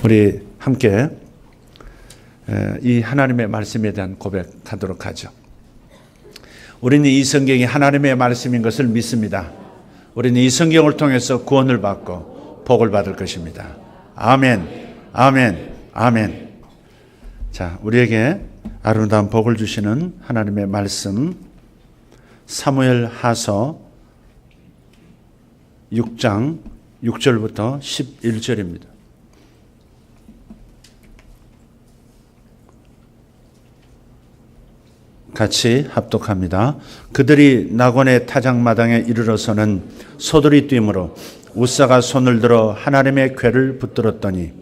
우리 함께 이 하나님의 말씀에 대한 고백하도록 하죠. 우리는 이 성경이 하나님의 말씀인 것을 믿습니다. 우리는 이 성경을 통해서 구원을 받고 복을 받을 것입니다. 아멘, 아멘, 아멘. 자, 우리에게 아름다운 복을 주시는 하나님의 말씀, 사무엘 하서 6장 6절부터 11절입니다. 같이 합독합니다. 그들이 낙원의 타작마당에 이르러서는 소들이 뛰므로 웃사가 손을 들어 하나님의 궤를 붙들었더니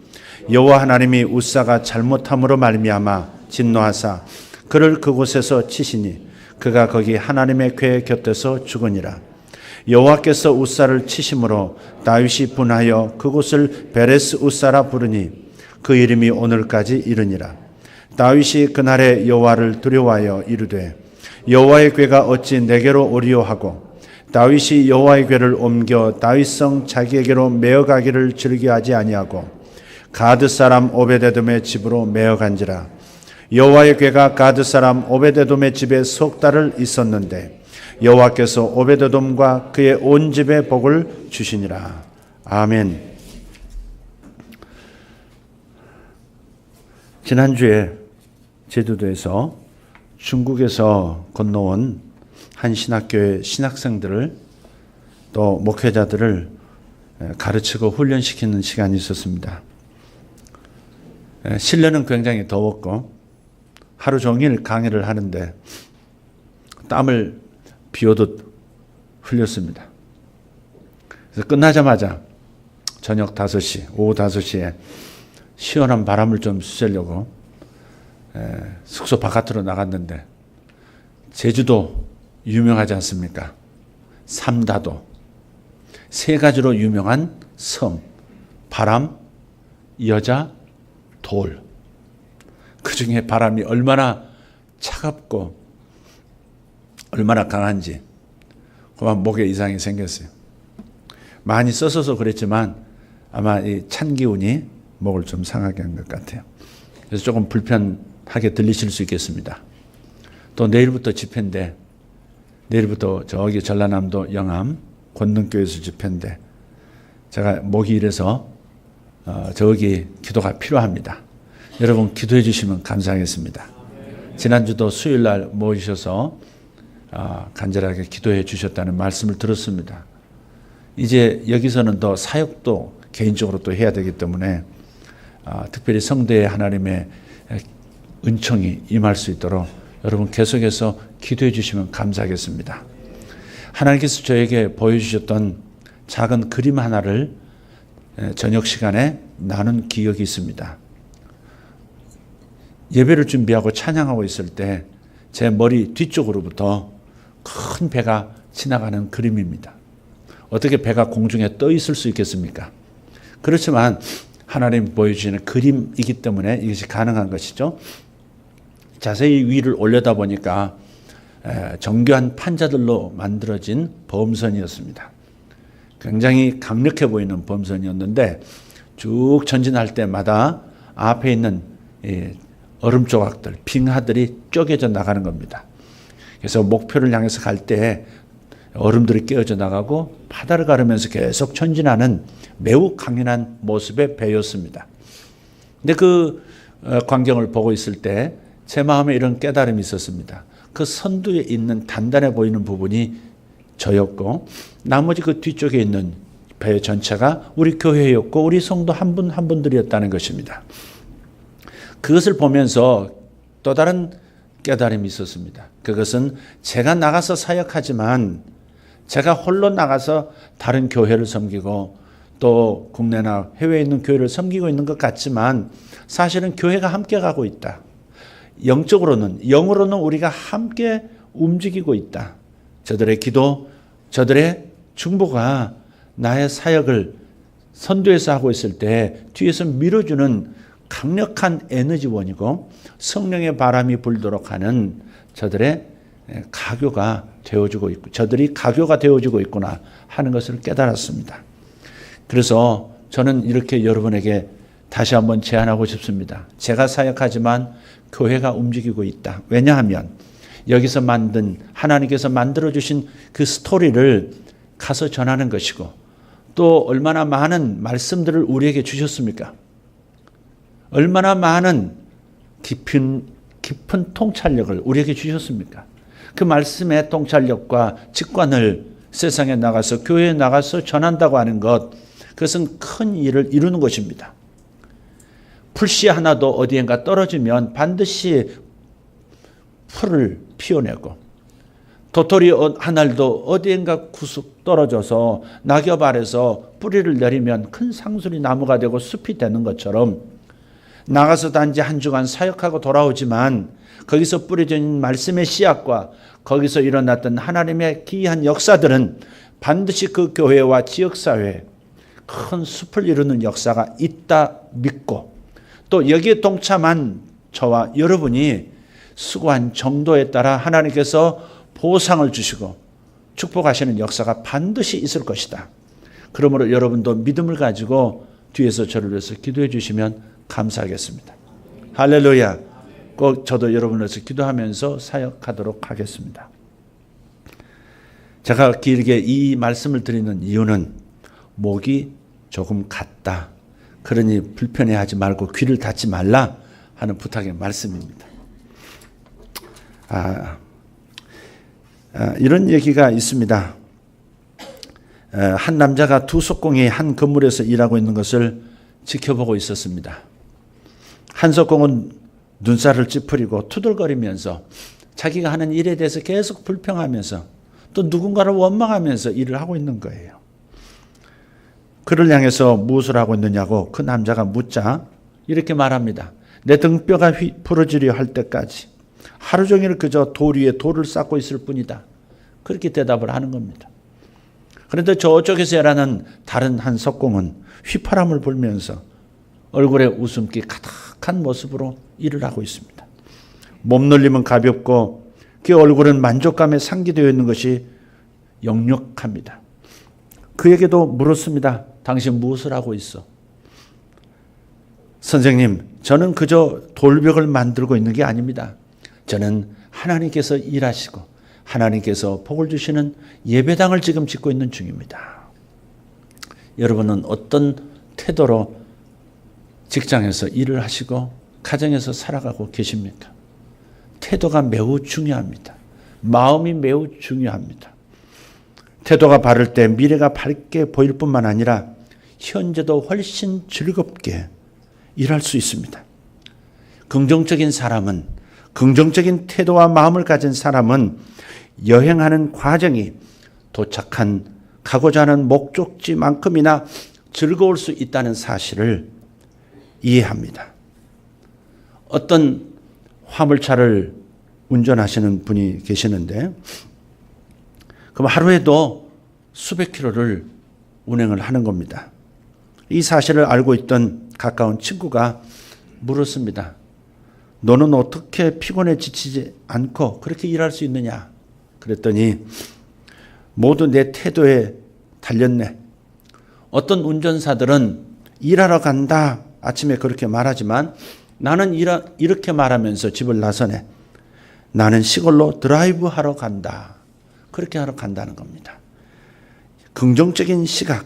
여호와 하나님이 웃사가 잘못함으로 말미암아 진노하사 그를 그곳에서 치시니 그가 거기 하나님의 궤 곁에서 죽으니라. 여호와께서 웃사를 치심으로 다윗이 분하여 그곳을 베레스 웃사라 부르니 그 이름이 오늘까지 이르니라. 다윗이 그날에 여호와를 두려워하여 이르되 여호와의 궤가 어찌 내게로 오리요 하고 다윗이 여호와의 궤를 옮겨 다윗성 자기에게로 메어가기를 즐겨하지 아니하고 가드 사람 오베데돔의 집으로 메어간지라. 여호와의 궤가 가드 사람 오베데돔의 집에 석 달을 있었는데 여호와께서 오베데돔과 그의 온 집에 복을 주시니라. 아멘. 지난주에 제주도에서 중국에서 건너온 한 신학교의 신학생들을 또 목회자들을 가르치고 훈련시키는 시간이 있었습니다. 실내는 굉장히 더웠고 하루 종일 강의를 하는데 땀을 비오듯 흘렸습니다. 그래서 끝나자마자 저녁 5시, 오후 5시에 시원한 바람을 좀 쐬려고 숙소 바깥으로 나갔는데 제주도 유명하지 않습니까? 삼다도. 세 가지로 유명한 섬, 바람, 여자, 돌. 그 중에 바람이 얼마나 차갑고 얼마나 강한지 그만 목에 이상이 생겼어요. 많이 써서 그랬지만 아마 이 찬 기운이 목을 좀 상하게 한 것 같아요. 그래서 조금 불편하게 들리실 수 있겠습니다. 또 내일부터 집회인데 내일부터 저기 전라남도 영암 권능교회에서 집회인데 제가 목이 이래서 저기 기도가 필요합니다. 여러분 기도해 주시면 감사하겠습니다. 지난주도 수요일날 모이셔서 간절하게 기도해 주셨다는 말씀을 들었습니다. 이제 여기서는 더 사역도 개인적으로 또 해야 되기 때문에 특별히 성도의 하나님의 은총이 임할 수 있도록 여러분 계속해서 기도해 주시면 감사하겠습니다. 하나님께서 저에게 보여주셨던 작은 그림 하나를 저녁 시간에 나눈 기억이 있습니다. 예배를 준비하고 찬양하고 있을 때 제 머리 뒤쪽으로부터 큰 배가 지나가는 그림입니다. 어떻게 배가 공중에 떠 있을 수 있겠습니까? 그렇지만 하나님이 보여주시는 그림이기 때문에 이것이 가능한 것이죠. 자세히 위를 올려다보니까 정교한 판자들로 만들어진 범선이었습니다. 굉장히 강력해 보이는 범선이었는데 쭉 전진할 때마다 앞에 있는 얼음 조각들, 빙하들이 쪼개져 나가는 겁니다. 그래서 목표를 향해서 갈 때 얼음들이 깨어져 나가고 바다를 가르면서 계속 전진하는 매우 강인한 모습의 배였습니다. 근데 그 광경을 보고 있을 때 제 마음에 이런 깨달음이 있었습니다. 그 선두에 있는 단단해 보이는 부분이 저였고 나머지 그 뒤쪽에 있는 배 전체가 우리 교회였고 우리 성도 한 분 한 분들이었다는 것입니다. 그것을 보면서 또 다른 깨달음이 있었습니다. 그것은 제가 나가서 사역하지만 제가 홀로 나가서 다른 교회를 섬기고 또 국내나 해외에 있는 교회를 섬기고 있는 것 같지만 사실은 교회가 함께 가고 있다. 영적으로는, 영으로는 우리가 함께 움직이고 있다. 저들의 기도, 저들의 중보가 나의 사역을 선두에서 하고 있을 때 뒤에서 밀어주는 강력한 에너지원이고 성령의 바람이 불도록 하는 저들의 가교가 되어주고 있고 저들이 가교가 되어주고 있구나 하는 것을 깨달았습니다. 그래서 저는 이렇게 여러분에게 다시 한번 제안하고 싶습니다. 제가 사역하지만 교회가 움직이고 있다. 왜냐하면 여기서 만든 하나님께서 만들어주신 그 스토리를 가서 전하는 것이고 또 얼마나 많은 말씀들을 우리에게 주셨습니까? 얼마나 많은 깊은 통찰력을 우리에게 주셨습니까? 그 말씀의 통찰력과 직관을 세상에 나가서 교회에 나가서 전한다고 하는 것, 그것은 큰 일을 이루는 것입니다. 풀씨 하나도 어디엔가 떨어지면 반드시 풀을 피워내고 도토리 한 알도 어디엔가 구석 떨어져서 낙엽 아래서 뿌리를 내리면 큰 상수리 나무가 되고 숲이 되는 것처럼 나가서 단지 한 주간 사역하고 돌아오지만 거기서 뿌려진 말씀의 씨앗과 거기서 일어났던 하나님의 기이한 역사들은 반드시 그 교회와 지역사회에 큰 숲을 이루는 역사가 있다 믿고 또 여기에 동참한 저와 여러분이 수고한 정도에 따라 하나님께서 보상을 주시고 축복하시는 역사가 반드시 있을 것이다. 그러므로 여러분도 믿음을 가지고 뒤에서 저를 위해서 기도해 주시면 감사하겠습니다. 할렐루야. 꼭 저도 여러분을 위해서 기도하면서 사역하도록 하겠습니다. 제가 길게 이 말씀을 드리는 이유는 목이 조금 갔다. 그러니 불편해하지 말고 귀를 닫지 말라 하는 부탁의 말씀입니다. 이런 얘기가 있습니다. 한 남자가 두 석공이 한 건물에서 일하고 있는 것을 지켜보고 있었습니다. 한 석공은 눈살을 찌푸리고 투덜거리면서 자기가 하는 일에 대해서 계속 불평하면서 또 누군가를 원망하면서 일을 하고 있는 거예요. 그를 향해서 무엇을 하고 있느냐고 그 남자가 묻자 이렇게 말합니다. 내 등뼈가 부러지려 할 때까지 하루 종일 그저 돌 위에 돌을 쌓고 있을 뿐이다. 그렇게 대답을 하는 겁니다. 그런데 저쪽에서 일하는 다른 한 석공은 휘파람을 불면서 얼굴에 웃음기 가득한 모습으로 일을 하고 있습니다. 몸놀림은 가볍고 그 얼굴은 만족감에 상기되어 있는 것이 역력합니다. 그에게도 물었습니다. 당신 무엇을 하고 있어? 선생님, 저는 그저 돌벽을 만들고 있는 게 아닙니다. 저는 하나님께서 일하시고 하나님께서 복을 주시는 예배당을 지금 짓고 있는 중입니다. 여러분은 어떤 태도로 직장에서 일을 하시고 가정에서 살아가고 계십니까? 태도가 매우 중요합니다. 마음이 매우 중요합니다. 태도가 바를 때 미래가 밝게 보일 뿐만 아니라 현재도 훨씬 즐겁게 일할 수 있습니다. 긍정적인 사람은, 긍정적인 태도와 마음을 가진 사람은 여행하는 과정이 도착한 가고자 하는 목적지만큼이나 즐거울 수 있다는 사실을 이해합니다. 어떤 화물차를 운전하시는 분이 계시는데 그럼 하루에도 수백 킬로를 운행을 하는 겁니다. 이 사실을 알고 있던 가까운 친구가 물었습니다. 너는 어떻게 피곤해 지치지 않고 그렇게 일할 수 있느냐? 그랬더니 모두 내 태도에 달렸네. 어떤 운전사들은 일하러 간다. 아침에 그렇게 말하지만 나는 이렇게 말하면서 집을 나서네. 나는 시골로 드라이브 하러 간다. 그렇게 하러 간다는 겁니다. 긍정적인 시각,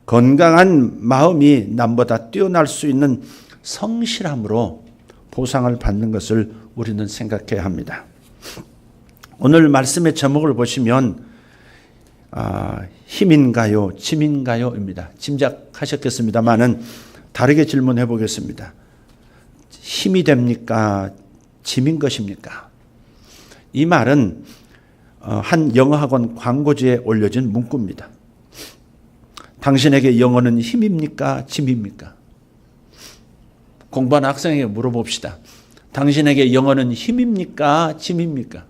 건강한 마음이 남보다 뛰어날 수 있는 성실함으로 보상을 받는 것을 우리는 생각해야 합니다. 오늘 말씀의 제목을 보시면 힘인가요? 짐인가요?입니다. 짐작하셨겠습니다만은 다르게 질문해 보겠습니다. 힘이 됩니까? 짐인 것입니까? 이 말은 한 영어학원 광고지에 올려진 문구입니다. 당신에게 영어는 힘입니까? 짐입니까? 공부하는 학생에게 물어봅시다. 당신에게 영어는 힘입니까? 짐입니까?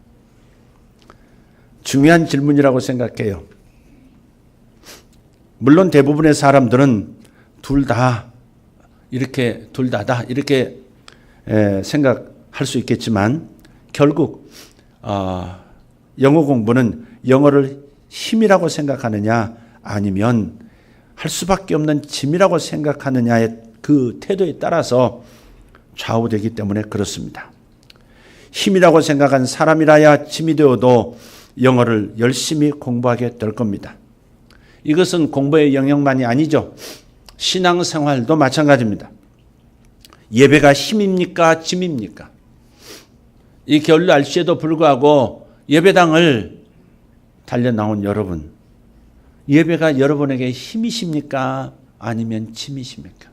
중요한 질문이라고 생각해요. 물론 대부분의 사람들은 둘 다다 이렇게 생각할 수 있겠지만 결국 영어 공부는 영어를 힘이라고 생각하느냐 아니면 할 수밖에 없는 짐이라고 생각하느냐에 그 태도에 따라서 좌우되기 때문에 그렇습니다. 힘이라고 생각한 사람이라야 짐이 되어도 영어를 열심히 공부하게 될 겁니다. 이것은 공부의 영역만이 아니죠. 신앙생활도 마찬가지입니다. 예배가 힘입니까? 짐입니까? 이 겨울 날씨에도 불구하고 예배당을 달려 나온 여러분, 예배가 여러분에게 힘이십니까? 아니면 짐이십니까?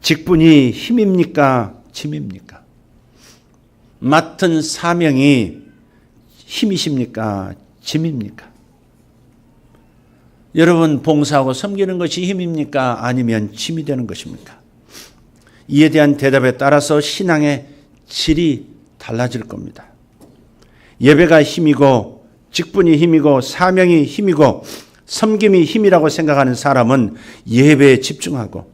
직분이 힘입니까? 짐입니까? 맡은 사명이 힘이십니까? 짐입니까? 여러분 봉사하고 섬기는 것이 힘입니까? 아니면 짐이 되는 것입니까? 이에 대한 대답에 따라서 신앙의 질이 달라질 겁니다. 예배가 힘이고 직분이 힘이고 사명이 힘이고 섬김이 힘이라고 생각하는 사람은 예배에 집중하고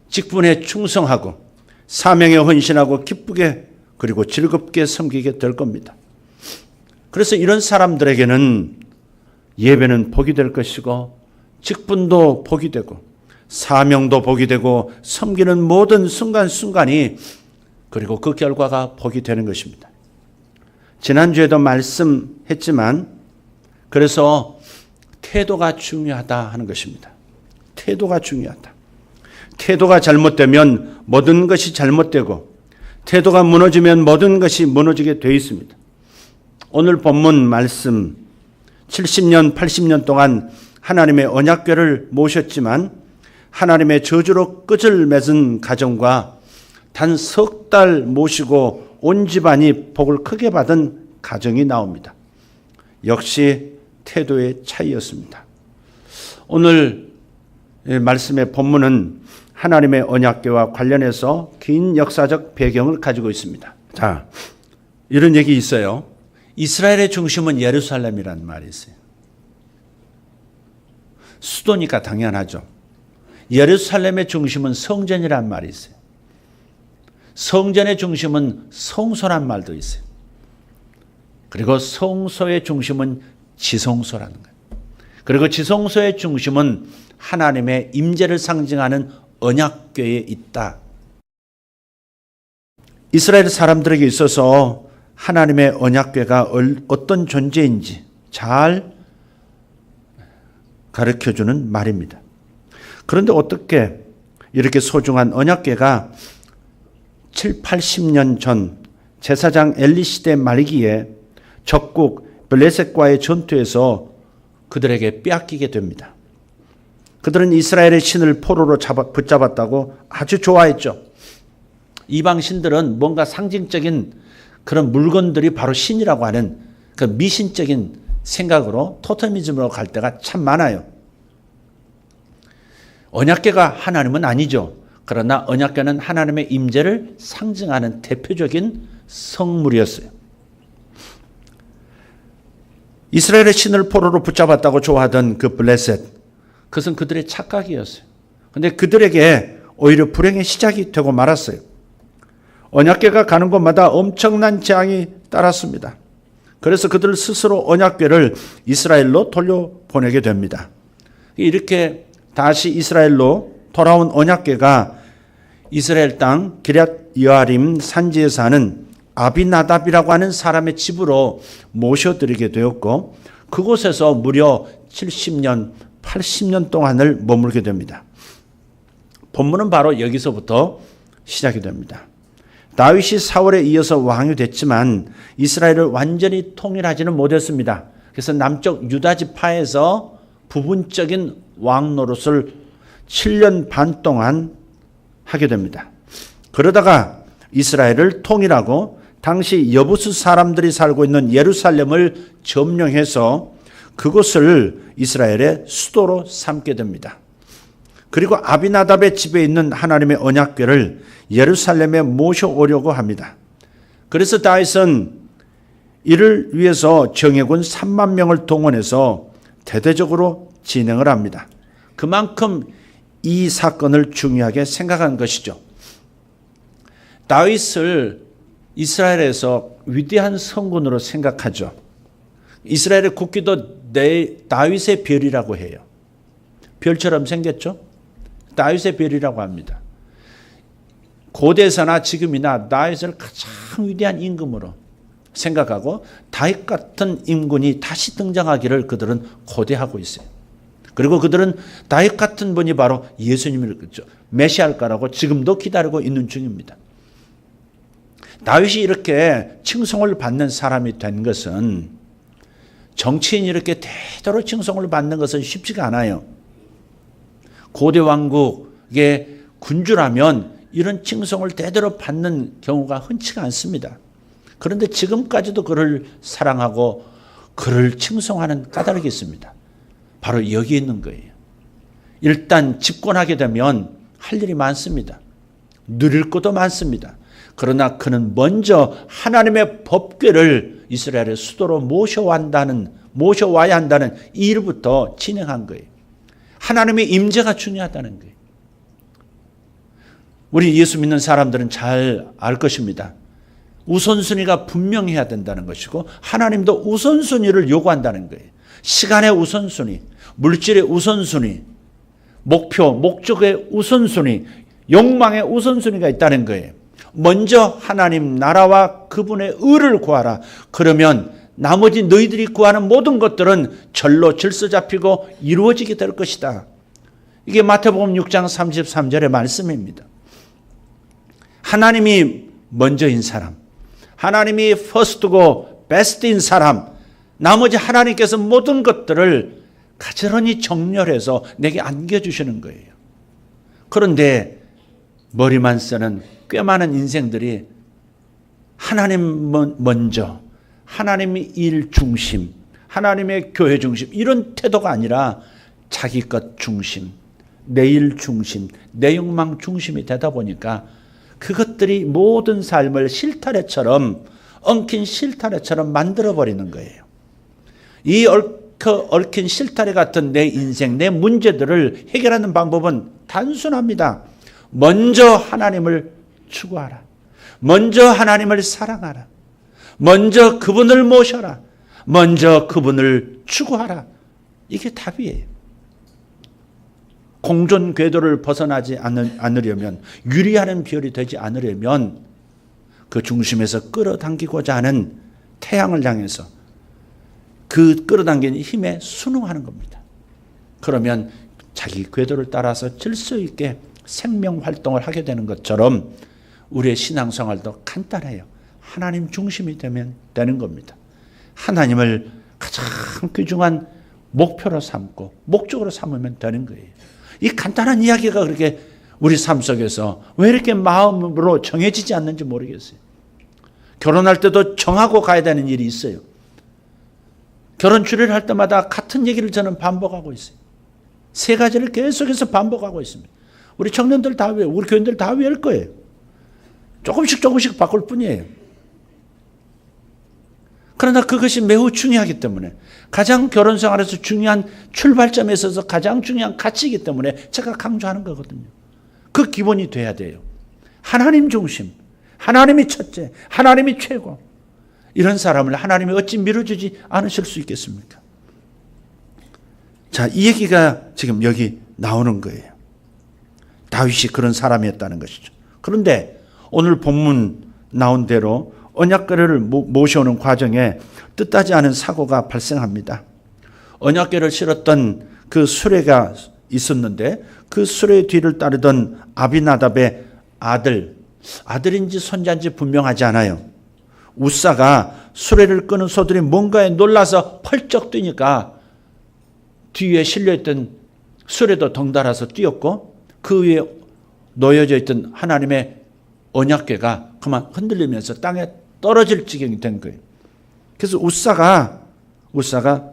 직분에 충성하고 사명에 헌신하고 기쁘게 그리고 즐겁게 섬기게 될 겁니다. 그래서 이런 사람들에게는 예배는 복이 될 것이고 직분도 복이 되고 사명도 복이 되고 섬기는 모든 순간순간이 그리고 그 결과가 복이 되는 것입니다. 지난주에도 말씀했지만 그래서 태도가 중요하다 하는 것입니다. 태도가 중요하다. 태도가 잘못되면 모든 것이 잘못되고 태도가 무너지면 모든 것이 무너지게 되어 있습니다. 오늘 본문 말씀 70년, 80년 동안 하나님의 언약궤를 모셨지만 하나님의 저주로 끝을 맺은 가정과 단 석 달 모시고 온 집안이 복을 크게 받은 가정이 나옵니다. 역시 태도의 차이였습니다. 오늘 말씀의 본문은 하나님의 언약궤와 관련해서 긴 역사적 배경을 가지고 있습니다. 자, 이런 얘기 있어요. 이스라엘의 중심은 예루살렘이라는 말이 있어요. 수도니까 당연하죠. 예루살렘의 중심은 성전이란 말이 있어요. 성전의 중심은 성소란 말도 있어요. 그리고 성소의 중심은 지성소라는 거예요. 그리고 지성소의 중심은 하나님의 임재를 상징하는 언약궤에 있다. 이스라엘 사람들에게 있어서 하나님의 언약궤가 어떤 존재인지 잘 가르쳐주는 말입니다. 그런데 어떻게 이렇게 소중한 언약궤가 7, 80년 전 제사장 엘리 시대 말기에 적국 블레셋과의 전투에서 그들에게 빼앗기게 됩니다. 그들은 이스라엘의 신을 포로로 붙잡았다고 아주 좋아했죠. 이방 신들은 뭔가 상징적인 그런 물건들이 바로 신이라고 하는 그 미신적인 생각으로 토테미즘으로 갈 때가 참 많아요. 언약궤가 하나님은 아니죠. 그러나 언약궤는 하나님의 임재를 상징하는 대표적인 성물이었어요. 이스라엘의 신을 포로로 붙잡았다고 좋아하던 그 블레셋, 그것은 그들의 착각이었어요. 그런데 그들에게 오히려 불행의 시작이 되고 말았어요. 언약궤가 가는 곳마다 엄청난 재앙이 따랐습니다. 그래서 그들 스스로 언약궤를 이스라엘로 돌려보내게 됩니다. 이렇게 다시 이스라엘로 돌아온 언약궤가 이스라엘 땅 기럇 여아림 산지에 사는 아비나답이라고 하는 사람의 집으로 모셔드리게 되었고 그곳에서 무려 70년, 80년 동안을 머물게 됩니다. 본문은 바로 여기서부터 시작이 됩니다. 다윗이 사울에 이어서 왕이 됐지만 이스라엘을 완전히 통일하지는 못했습니다. 그래서 남쪽 유다 지파에서 부분적인 왕 노릇을 7년 반 동안 하게 됩니다. 그러다가 이스라엘을 통일하고 당시 여부수 사람들이 살고 있는 예루살렘을 점령해서 그곳을 이스라엘의 수도로 삼게 됩니다. 그리고 아비나답의 집에 있는 하나님의 언약궤를 예루살렘에 모셔오려고 합니다. 그래서 다윗은 이를 위해서 정예군 3만 명을 동원해서 대대적으로 진행을 합니다. 그만큼 이 사건을 중요하게 생각한 것이죠. 다윗을 이스라엘에서 위대한 성군으로 생각하죠. 이스라엘의 국기도 다윗의 별이라고 해요. 별처럼 생겼죠. 다윗의 별이라고 합니다. 고대에서나 지금이나 다윗을 가장 위대한 임금으로 생각하고 다윗 같은 임금이 다시 등장하기를 그들은 고대하고 있어요. 그리고 그들은 다윗 같은 분이 바로 예수님을 메시아일 거라고 지금도 기다리고 있는 중입니다. 다윗이 이렇게 칭송을 받는 사람이 된 것은, 정치인이 이렇게 대대로 칭송을 받는 것은 쉽지가 않아요. 고대 왕국의 군주라면 이런 칭송을 대대로 받는 경우가 흔치가 않습니다. 그런데 지금까지도 그를 사랑하고 그를 칭송하는 까닭이 있습니다. 바로 여기 있는 거예요. 일단 집권하게 되면 할 일이 많습니다. 누릴 것도 많습니다. 그러나 그는 먼저 하나님의 법궤를 이스라엘의 수도로 모셔와야 한다는 이 일부터 진행한 거예요. 하나님의 임재가 중요하다는 거예요. 우리 예수 믿는 사람들은 잘 알 것입니다. 우선순위가 분명해야 된다는 것이고, 하나님도 우선순위를 요구한다는 거예요. 시간의 우선순위, 물질의 우선순위, 목표, 목적의 우선순위, 욕망의 우선순위가 있다는 거예요. 먼저 하나님 나라와 그분의 의를 구하라. 그러면 나머지 너희들이 구하는 모든 것들은 절로 질서 잡히고 이루어지게 될 것이다. 이게 마태복음 6장 33절의 말씀입니다. 하나님이 먼저인 사람, 하나님이 퍼스트고 베스트인 사람, 나머지 하나님께서 모든 것들을 가지런히 정렬해서 내게 안겨주시는 거예요. 그런데 머리만 쓰는 꽤 많은 인생들이 하나님 먼저, 하나님의 일 중심, 하나님의 교회 중심, 이런 태도가 아니라 자기 것 중심, 내 일 중심, 내 욕망 중심이 되다 보니까 그것들이 모든 삶을 실타래처럼, 엉킨 실타래처럼 만들어버리는 거예요. 이 얽힌 실타래 같은 내 인생, 내 문제들을 해결하는 방법은 단순합니다. 먼저 하나님을 추구하라. 먼저 하나님을 사랑하라. 먼저 그분을 모셔라. 먼저 그분을 추구하라. 이게 답이에요. 공존 궤도를 벗어나지 않으려면, 유리하는 별이 되지 않으려면 그 중심에서 끌어당기고자 하는 태양을 향해서 그 끌어당기는 힘에 순응하는 겁니다. 그러면 자기 궤도를 따라서 질서 있게 생명 활동을 하게 되는 것처럼 우리의 신앙생활도 간단해요. 하나님 중심이 되면 되는 겁니다. 하나님을 가장 귀중한 목표로 삼고 목적으로 삼으면 되는 거예요. 이 간단한 이야기가 그렇게 우리 삶 속에서 왜 이렇게 마음으로 정해지지 않는지 모르겠어요. 결혼할 때도 정하고 가야 되는 일이 있어요. 결혼 주례를 할 때마다 같은 얘기를 저는 반복하고 있어요. 세 가지를 계속해서 반복하고 있습니다. 우리 청년들 다 외워, 우리 교인들 다 외울 거예요. 조금씩 바꿀 뿐이에요. 그러나 그것이 매우 중요하기 때문에, 가장 결혼 생활에서 중요한 출발점에 있어서 가장 중요한 가치이기 때문에 제가 강조하는 거거든요. 그 기본이 돼야 돼요. 하나님 중심, 하나님이 첫째, 하나님이 최고. 이런 사람을 하나님이 어찌 밀어주지 않으실 수 있겠습니까? 자, 이 얘기가 지금 여기 나오는 거예요. 다윗이 그런 사람이었다는 것이죠. 그런데 오늘 본문 나온 대로 언약궤를 모셔오는 과정에 뜻하지 않은 사고가 발생합니다. 언약궤를 실었던 그 수레가 있었는데 그 수레 뒤를 따르던 아비나답의 아들인지 손자인지 분명하지 않아요. 우사가 수레를 끄는 소들이 뭔가에 놀라서 펄쩍 뛰니까 뒤에 실려있던 수레도 덩달아서 뛰었고, 그 위에 놓여져 있던 하나님의 언약궤가 그만 흔들리면서 땅에 떨어질 지경이 된 거예요. 그래서 우사가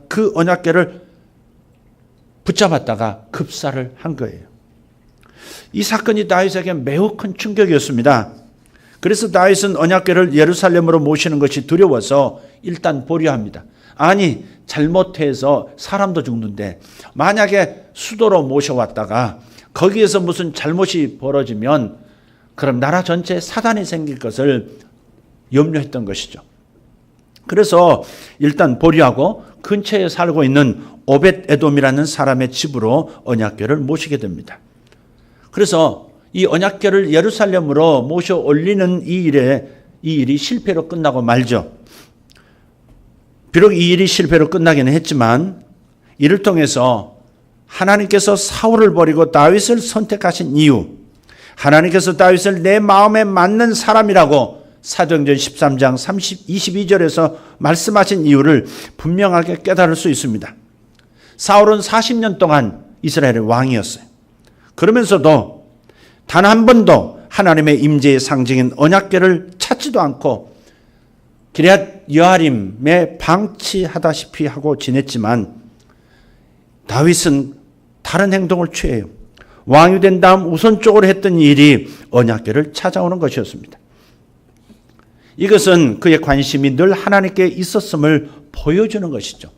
그 언약궤를 붙잡았다가 급사를 한 거예요. 이 사건이 다윗에게 매우 큰 충격이었습니다. 그래서 다윗은 언약궤를 예루살렘으로 모시는 것이 두려워서 일단 보류합니다. 아니, 잘못해서 사람도 죽는데 만약에 수도로 모셔왔다가 거기에서 무슨 잘못이 벌어지면 그럼 나라 전체에 사단이 생길 것을 염려했던 것이죠. 그래서 일단 보류하고 근처에 살고 있는 오벳 에돔이라는 사람의 집으로 언약궤를 모시게 됩니다. 그래서 이 언약궤를 예루살렘으로 모셔 올리는 이 일이 실패로 끝나고 말죠. 비록 이 일이 실패로 끝나기는 했지만 이를 통해서 하나님께서 사울을 버리고 다윗을 선택하신 이유, 하나님께서 다윗을 내 마음에 맞는 사람이라고 사도행전 13장 22절에서 말씀하신 이유를 분명하게 깨달을 수 있습니다. 사울은 40년 동안 이스라엘의 왕이었어요. 그러면서도 단 한 번도 하나님의 임재의 상징인 언약궤를 찾지도 않고 기럇 여아림에 방치하다시피 하고 지냈지만 다윗은 다른 행동을 취해요. 왕이 된 다음 우선적으로 했던 일이 언약궤를 찾아오는 것이었습니다. 이것은 그의 관심이 늘 하나님께 있었음을 보여주는 것이죠.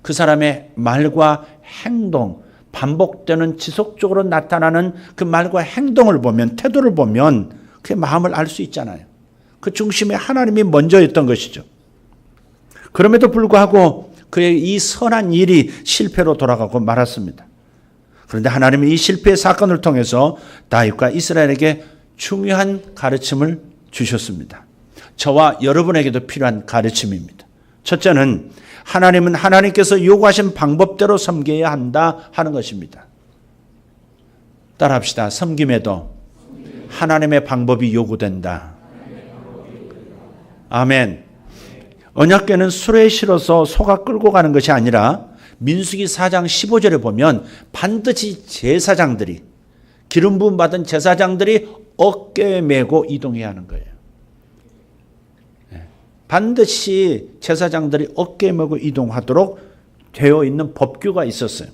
그 사람의 말과 행동, 반복되는 지속적으로 나타나는 그 말과 행동을 보면, 태도를 보면 그의 마음을 알 수 있잖아요. 그 중심에 하나님이 먼저였던 것이죠. 그럼에도 불구하고 그의 이 선한 일이 실패로 돌아가고 말았습니다. 그런데 하나님은 이 실패의 사건을 통해서 다윗과 이스라엘에게 중요한 가르침을 주셨습니다. 저와 여러분에게도 필요한 가르침입니다. 첫째는 하나님은 하나님께서 요구하신 방법대로 섬겨야 한다 하는 것입니다. 따라합시다. 섬김에도 하나님의 방법이 요구된다. 아멘. 언약궤는 수레에 실어서 소가 끌고 가는 것이 아니라 민수기 4장 15절에 보면 반드시 제사장들이, 기름 부음 받은 제사장들이 어깨에 메고 이동해야 하는 거예요. 반드시 제사장들이 어깨에 메고 이동하도록 되어 있는 법규가 있었어요.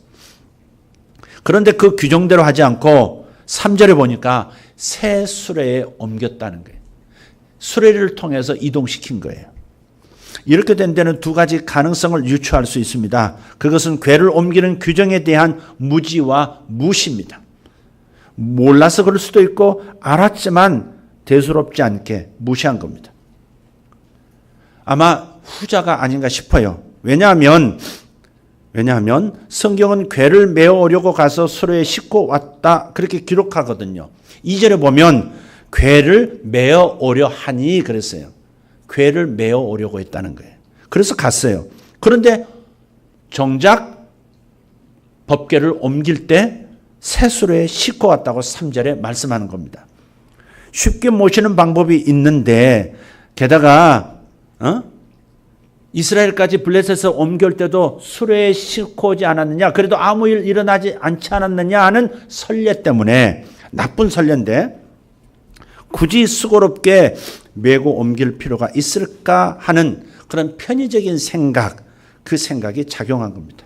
그런데 그 규정대로 하지 않고 3절에 보니까 새 수레에 옮겼다는 거예요. 수레를 통해서 이동시킨 거예요. 이렇게 된 데는 두 가지 가능성을 유추할 수 있습니다. 그것은 궤를 옮기는 규정에 대한 무지와 무시입니다. 몰라서 그럴 수도 있고 알았지만 대수롭지 않게 무시한 겁니다. 아마 후자가 아닌가 싶어요. 왜냐하면 성경은 궤를 메어오려고 가서 수레에 싣고 왔다 그렇게 기록하거든요. 2절에 보면 궤를 메어오려 하니 그랬어요. 궤를 메어오려고 했다는 거예요. 그래서 갔어요. 그런데 정작 법궤를 옮길 때 새 수레에 싣고 왔다고 3절에 말씀하는 겁니다. 쉽게 모시는 방법이 있는데 게다가 이스라엘까지 블레셋에서 옮길 때도 수레에 싣고 오지 않았느냐, 그래도 아무 일 일어나지 않지 않았느냐 하는 선례 때문에, 나쁜 선례인데 굳이 수고롭게 메고 옮길 필요가 있을까 하는 그런 편의적인 생각, 그 생각이 작용한 겁니다.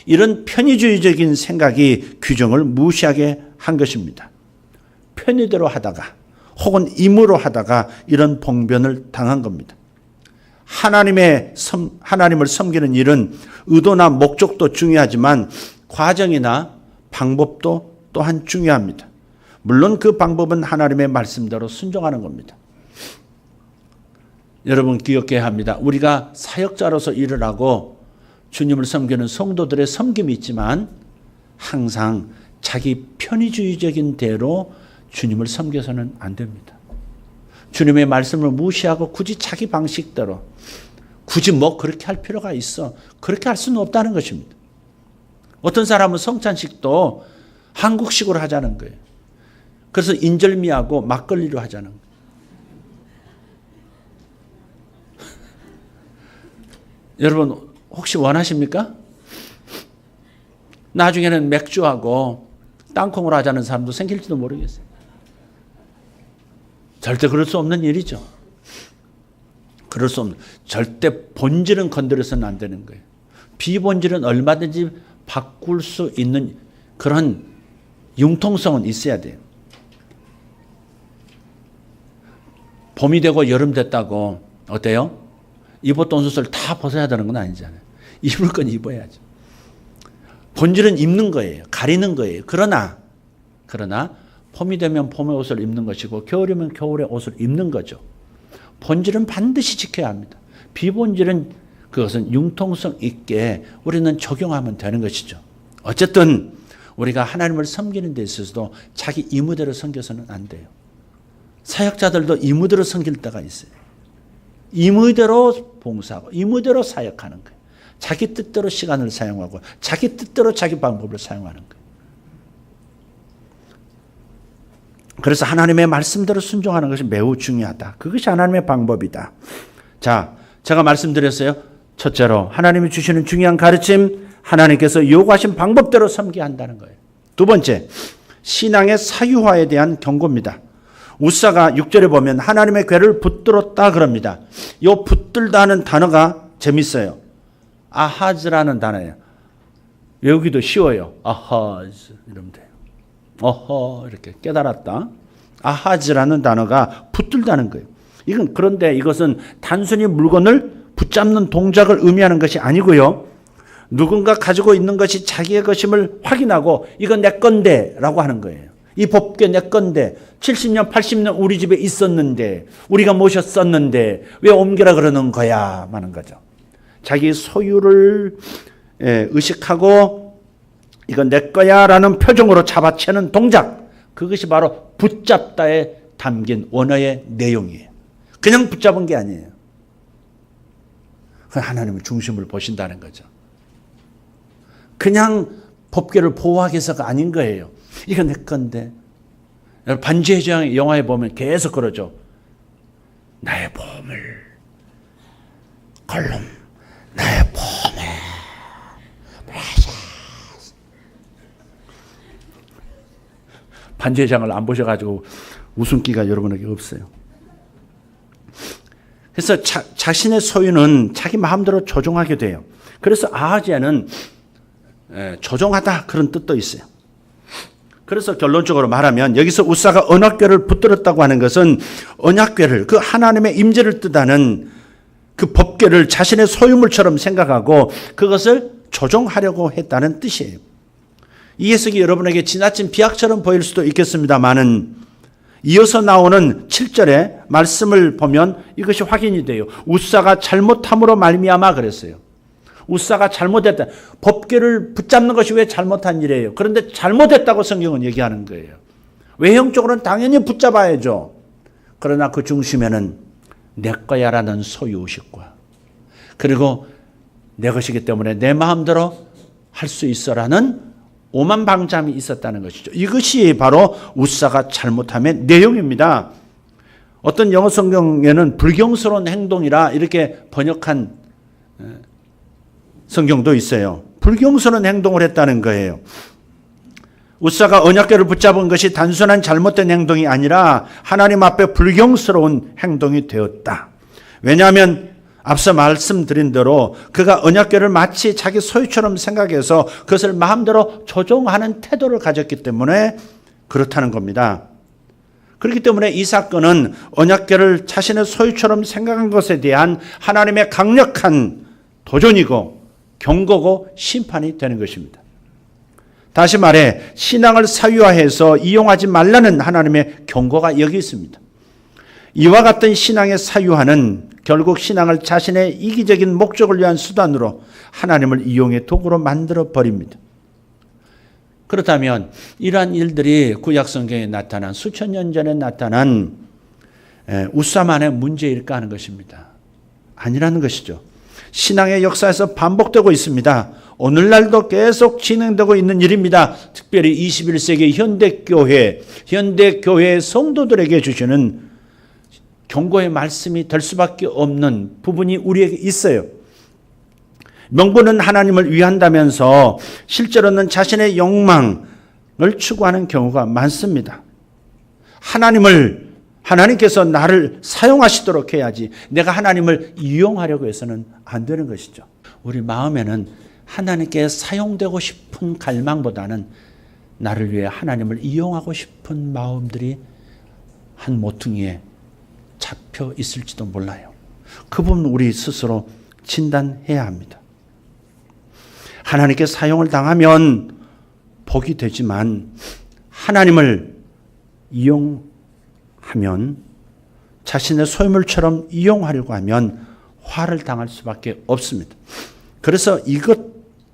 이런 편의주의적인 생각이 규정을 무시하게 한 것입니다. 편의대로 하다가 혹은 임으로 하다가 이런 봉변을 당한 겁니다. 하나님을 섬기는 일은 의도나 목적도 중요하지만 과정이나 방법도 또한 중요합니다. 물론 그 방법은 하나님의 말씀대로 순종하는 겁니다. 여러분 기억해야 합니다. 우리가 사역자로서 일을 하고 주님을 섬기는 성도들의 섬김이 있지만 항상 자기 편의주의적인 대로 주님을 섬겨서는 안 됩니다. 주님의 말씀을 무시하고 굳이 자기 방식대로 굳이 뭐 그렇게 할 필요가 있어. 그렇게 할 수는 없다는 것입니다. 어떤 사람은 성찬식도 한국식으로 하자는 거예요. 그래서 인절미하고 막걸리로 하자는 거예요. 여러분 혹시 원하십니까? 나중에는 맥주하고 땅콩으로 하자는 사람도 생길지도 모르겠어요. 절대 그럴 수 없는 일이죠. 그럴 수 없는, 절대 본질은 건드려서는 안 되는 거예요. 비본질은 얼마든지 바꿀 수 있는 그런 융통성은 있어야 돼요. 봄이 되고 여름 됐다고 어때요? 입었던 옷을 다 벗어야 되는 건 아니잖아요. 입을 건 입어야죠. 본질은 입는 거예요. 가리는 거예요. 그러나 봄이 되면 봄의 옷을 입는 것이고 겨울이면 겨울의 옷을 입는 거죠. 본질은 반드시 지켜야 합니다. 비본질은 그것은 융통성 있게 우리는 적용하면 되는 것이죠. 어쨌든 우리가 하나님을 섬기는 데 있어서도 자기 이무대로 섬겨서는 안 돼요. 사역자들도 이무대로 섬길 때가 있어요. 이무대로 봉사하고 이무대로 사역하는 거예요. 자기 뜻대로 시간을 사용하고 자기 뜻대로 자기 방법을 사용하는 거예요. 그래서 하나님의 말씀대로 순종하는 것이 매우 중요하다. 그것이 하나님의 방법이다. 자, 제가 말씀드렸어요. 첫째로 하나님이 주시는 중요한 가르침, 하나님께서 요구하신 방법대로 섬겨야 한다는 거예요. 두 번째, 신앙의 사유화에 대한 경고입니다. 우사가 6절에 보면 하나님의 궤를 붙들었다 그럽니다. 이 붙들다 하는 단어가 재밌어요. 아하즈라는 단어예요. 외우기도 쉬워요. 아하즈 이러면 돼요. 어허 이렇게 깨달았다. 아하즈라는 단어가 붙들다는 거예요. 그런데 이것은 단순히 물건을 붙잡는 동작을 의미하는 것이 아니고요. 누군가 가지고 있는 것이 자기의 것임을 확인하고 이건 내 건데 라고 하는 거예요. 이 법궤 내 건데 70년 80년 우리 집에 있었는데 우리가 모셨었는데 왜 옮기라 그러는 거야 하는 거죠. 자기 소유를 의식하고 이건 내 거야 라는 표정으로 잡아채는 동작, 그것이 바로 붙잡다에 담긴 원어의 내용이에요. 그냥 붙잡은 게 아니에요. 하나님의 중심을 보신다는 거죠. 그냥 법궤를 보호하기 위해서가 아닌 거예요. 이거 내 건데. 반지의 제왕 영화에 보면 계속 그러죠. 나의 보물, 걸룸, 나의 보물, precious. 반지의 제왕을 안 보셔가지고 웃음기가 여러분에게 없어요. 그래서 자신의 소유는 자기 마음대로 조종하게 돼요. 그래서 아하지야는 조종하다 그런 뜻도 있어요. 그래서 결론적으로 말하면 여기서 우사가 언약궤를 붙들었다고 하는 것은 언약궤를, 그 하나님의 임재를 뜻하는 그 법궤를 자신의 소유물처럼 생각하고 그것을 조종하려고 했다는 뜻이에요. 이 해석이 여러분에게 지나친 비약처럼 보일 수도 있겠습니다만은 이어서 나오는 7절의 말씀을 보면 이것이 확인이 돼요. 우사가 잘못함으로 말미암아 그랬어요. 우사가 잘못했다. 법궤를 붙잡는 것이 왜 잘못한 일이에요? 그런데 잘못했다고 성경은 얘기하는 거예요. 외형적으로는 당연히 붙잡아야죠. 그러나 그 중심에는 내 거야라는 소유의식과 그리고 내 것이기 때문에 내 마음대로 할 수 있어라는 오만방자함이 있었다는 것이죠. 이것이 바로 우사가 잘못함의 내용입니다. 어떤 영어 성경에는 불경스러운 행동이라 이렇게 번역한 성경도 있어요. 불경스러운 행동을 했다는 거예요. 우사가 언약궤를 붙잡은 것이 단순한 잘못된 행동이 아니라 하나님 앞에 불경스러운 행동이 되었다. 왜냐하면 앞서 말씀드린 대로 그가 언약궤를 마치 자기 소유처럼 생각해서 그것을 마음대로 조종하는 태도를 가졌기 때문에 그렇다는 겁니다. 그렇기 때문에 이 사건은 언약궤를 자신의 소유처럼 생각한 것에 대한 하나님의 강력한 도전이고 경고고 심판이 되는 것입니다. 다시 말해 신앙을 사유화해서 이용하지 말라는 하나님의 경고가 여기 있습니다. 이와 같은 신앙의 사유화는 결국 신앙을 자신의 이기적인 목적을 위한 수단으로 하나님을 이용의 도구로 만들어 버립니다. 그렇다면 이러한 일들이 구약 성경에 나타난 수천 년 전에 나타난 우사만의 문제일까 하는 것입니다. 아니라는 것이죠. 신앙의 역사에서 반복되고 있습니다. 오늘날도 계속 진행되고 있는 일입니다. 특별히 21세기 현대교회 성도들에게 주시는 경고의 말씀이 될 수밖에 없는 부분이 우리에게 있어요. 명분은 하나님을 위한다면서 실제로는 자신의 욕망을 추구하는 경우가 많습니다. 하나님께서 나를 사용하시도록 해야지 내가 하나님을 이용하려고 해서는 안 되는 것이죠. 우리 마음에는 하나님께 사용되고 싶은 갈망보다는 나를 위해 하나님을 이용하고 싶은 마음들이 한 모퉁이에 잡혀 있을지도 몰라요. 그 부분 우리 스스로 진단해야 합니다. 하나님께 사용을 당하면 복이 되지만 하나님을 이용하면 자신의 소유물처럼 이용하려고 하면 화를 당할 수밖에 없습니다. 그래서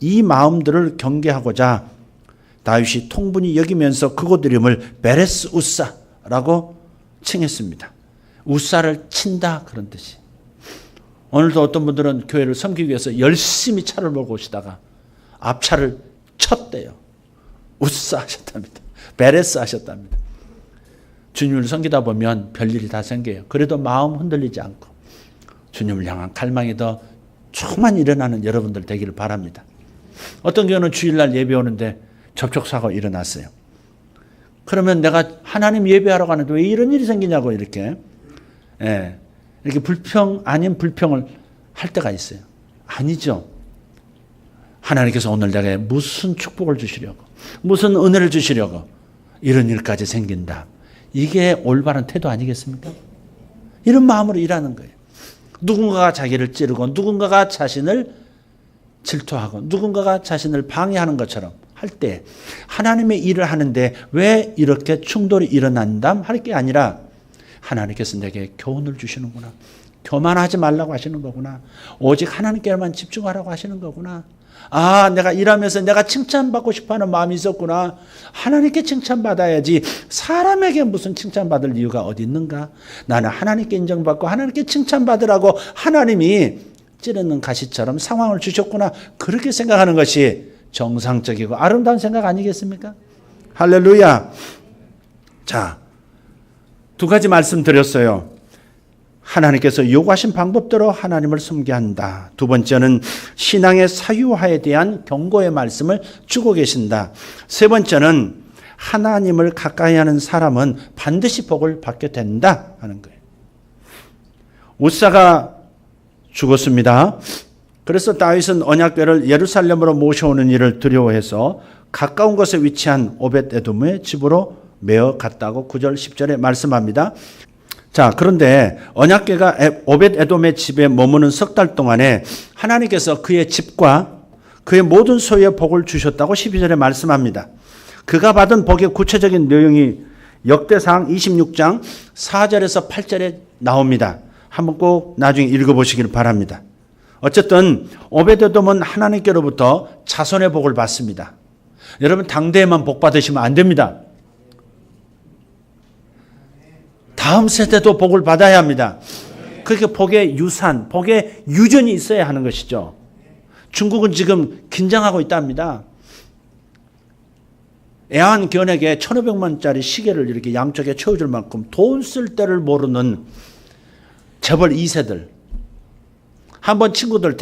이 마음들을 경계하고자 다윗이 통분히 여기면서 그곳 이름을 베레스 우사라고 칭했습니다. 우사를 친다 그런 뜻이. 오늘도 어떤 분들은 교회를 섬기기 위해서 열심히 차를 몰고 오시다가 앞차를 쳤대요. 우사 하셨답니다. 베레스 하셨답니다. 주님을 섬기다 보면 별일이 다 생겨요. 그래도 마음 흔들리지 않고 주님을 향한 갈망이 더 조금만 일어나는 여러분들 되기를 바랍니다. 어떤 경우는 주일날 예배 오는데 접촉사고가 일어났어요. 그러면 내가 하나님 예배하러 가는데 왜 이런 일이 생기냐고 이렇게 불평 아닌 불평을 할 때가 있어요. 아니죠. 하나님께서 오늘 내게 무슨 축복을 주시려고, 무슨 은혜를 주시려고 이런 일까지 생긴다. 이게 올바른 태도 아니겠습니까? 이런 마음으로 일하는 거예요. 누군가가 자기를 찌르고 누군가가 자신을 질투하고 누군가가 자신을 방해하는 것처럼 할 때 하나님의 일을 하는데 왜 이렇게 충돌이 일어난다 할 게 아니라 하나님께서 내게 교훈을 주시는구나. 교만하지 말라고 하시는 거구나. 오직 하나님께만 집중하라고 하시는 거구나. 아, 내가 일하면서 내가 칭찬받고 싶어하는 마음이 있었구나. 하나님께 칭찬받아야지 사람에게 무슨 칭찬받을 이유가 어디 있는가. 나는 하나님께 인정받고 하나님께 칭찬받으라고 하나님이 찌르는 가시처럼 상황을 주셨구나. 그렇게 생각하는 것이 정상적이고 아름다운 생각 아니겠습니까? 할렐루야. 자, 두 가지 말씀드렸어요. 하나님께서 요구하신 방법대로 하나님을 섬겨야 한다. 두 번째는 신앙의 사유화에 대한 경고의 말씀을 주고 계신다. 세 번째는 하나님을 가까이 하는 사람은 반드시 복을 받게 된다 하는 거예요. 우사가 죽었습니다. 그래서 다윗은 언약궤를 예루살렘으로 모셔오는 일을 두려워해서 가까운 곳에 위치한 오벳에돔의 집으로 메어 갔다고 9절 10절에 말씀합니다. 자, 그런데 언약궤가 오벳에돔의 집에 머무는 석 달 동안에 하나님께서 그의 집과 그의 모든 소유에 복을 주셨다고 12절에 말씀합니다. 그가 받은 복의 구체적인 내용이 역대상 26장 4절에서 8절에 나옵니다. 한번 꼭 나중에 읽어보시길 바랍니다. 어쨌든 오벳에돔은 하나님께로부터 자손의 복을 받습니다. 여러분 당대에만 복 받으시면 안 됩니다. 다음 세대도 복을 받아야 합니다. 그렇게 복의 유산, 복의 유전이 있어야 하는 것이죠. 중국은 지금 긴장하고 있답니다. 애완견에게 1,500만 원짜리 시계를 이렇게 양쪽에 채워줄 만큼 돈 쓸 때를 모르는 재벌 2세들. 한번 친구들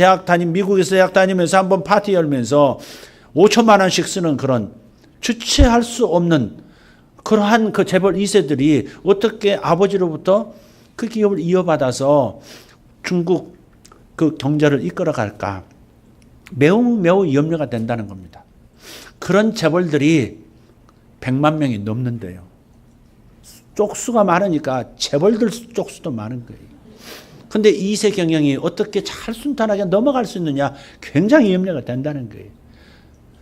미국에서 대학 다니면서 한번 파티 열면서 5천만 원씩 쓰는 그런 주체할 수 없는 그러한 그 재벌 2세들이 어떻게 아버지로부터 그 기업을 이어받아서 중국 그 경제를 이끌어갈까 매우 염려가 된다는 겁니다. 그런 재벌들이 100만 명이 넘는데요. 쪽수가 많으니까 재벌들 쪽수도 많은 거예요. 그런데 2세 경영이 어떻게 잘 순탄하게 넘어갈 수 있느냐 굉장히 염려가 된다는 거예요.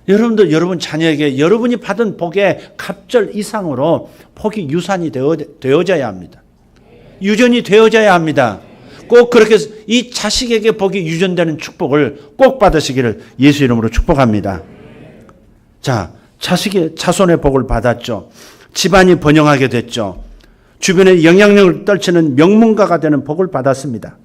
여러분도 여러분 자녀에게 여러분이 받은 복의 갑절 이상으로 복이 유산이 되어져야 합니다. 유전이 되어져야 합니다. 꼭 그렇게 이 자식에게 복이 유전되는 축복을 꼭 받으시기를 예수 이름으로 축복합니다. 자, 자손의 복을 받았죠. 집안이 번영하게 됐죠. 주변에 영향력을 떨치는 명문가가 되는 복을 받았습니다.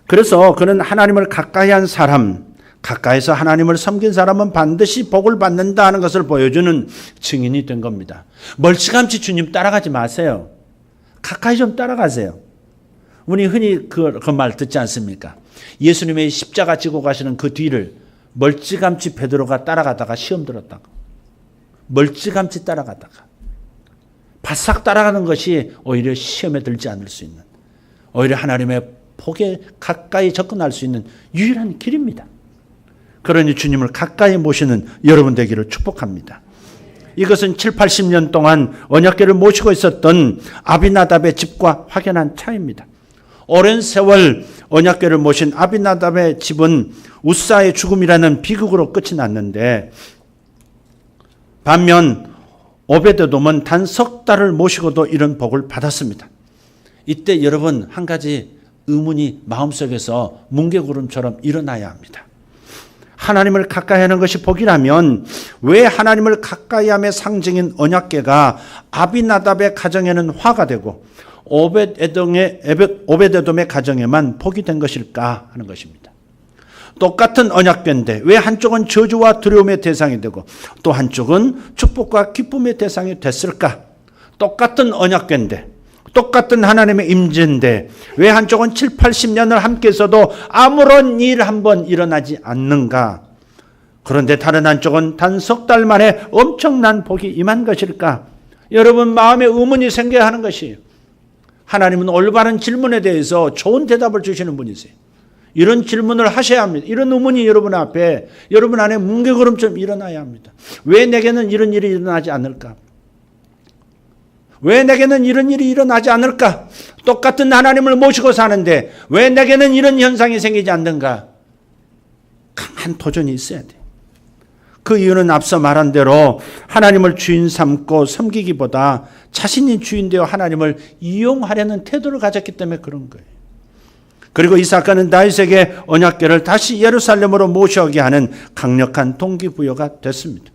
그래서 그는 하나님을 가까이 한 사람, 가까이서 하나님을 섬긴 사람은 반드시 복을 받는다 하는 것을 보여주는 증인이 된 겁니다. 멀찌감치 주님 따라가지 마세요. 가까이 좀 따라가세요. 우리 흔히 그 말 듣지 않습니까? 예수님의 십자가 지고 가시는 그 뒤를 멀찌감치 베드로가 따라가다가 시험 들었다고. 멀찌감치 따라가다가. 바싹 따라가는 것이 오히려 시험에 들지 않을 수 있는, 오히려 하나님의 복에 가까이 접근할 수 있는 유일한 길입니다. 그러니 주님을 가까이 모시는 여러분 되기를 축복합니다. 이것은 7, 80년 동안 언약궤를 모시고 있었던 아비나답의 집과 확연한 차이입니다. 오랜 세월 언약궤를 모신 아비나답의 집은 우사의 죽음이라는 비극으로 끝이 났는데, 반면 오벳에돔은 단 석 달을 모시고도 이런 복을 받았습니다. 이때 여러분 한 가지 의문이 마음속에서 뭉게구름처럼 일어나야 합니다. 하나님을 가까이 하는 것이 복이라면 왜 하나님을 가까이함의 상징인 언약궤가 아비나답의 가정에는 화가 되고 오벳에돔의 가정에만 복이 된 것일까 하는 것입니다. 똑같은 언약궤인데 왜 한쪽은 저주와 두려움의 대상이 되고 또 한쪽은 축복과 기쁨의 대상이 됐을까? 똑같은 언약궤인데 똑같은 하나님의 임재인데 왜 한쪽은 7, 80년을 함께 있어도 아무런 일 한 번 일어나지 않는가? 그런데 다른 한쪽은 단 석 달 만에 엄청난 복이 임한 것일까? 여러분 마음에 의문이 생겨야 하는 것이에요. 하나님은 올바른 질문에 대해서 좋은 대답을 주시는 분이세요. 이런 질문을 하셔야 합니다. 이런 의문이 여러분 앞에, 여러분 안에 뭉게구름처럼 일어나야 합니다. 왜 내게는 이런 일이 일어나지 않을까? 왜 내게는 이런 일이 일어나지 않을까? 똑같은 하나님을 모시고 사는데 왜 내게는 이런 현상이 생기지 않는가? 강한 도전이 있어야 돼요. 그 이유는 앞서 말한 대로 하나님을 주인 삼고 섬기기보다 자신이 주인 되어 하나님을 이용하려는 태도를 가졌기 때문에 그런 거예요. 그리고 이 사건은 다윗에게 언약궤를 다시 예루살렘으로 모셔오게 하는 강력한 동기부여가 됐습니다.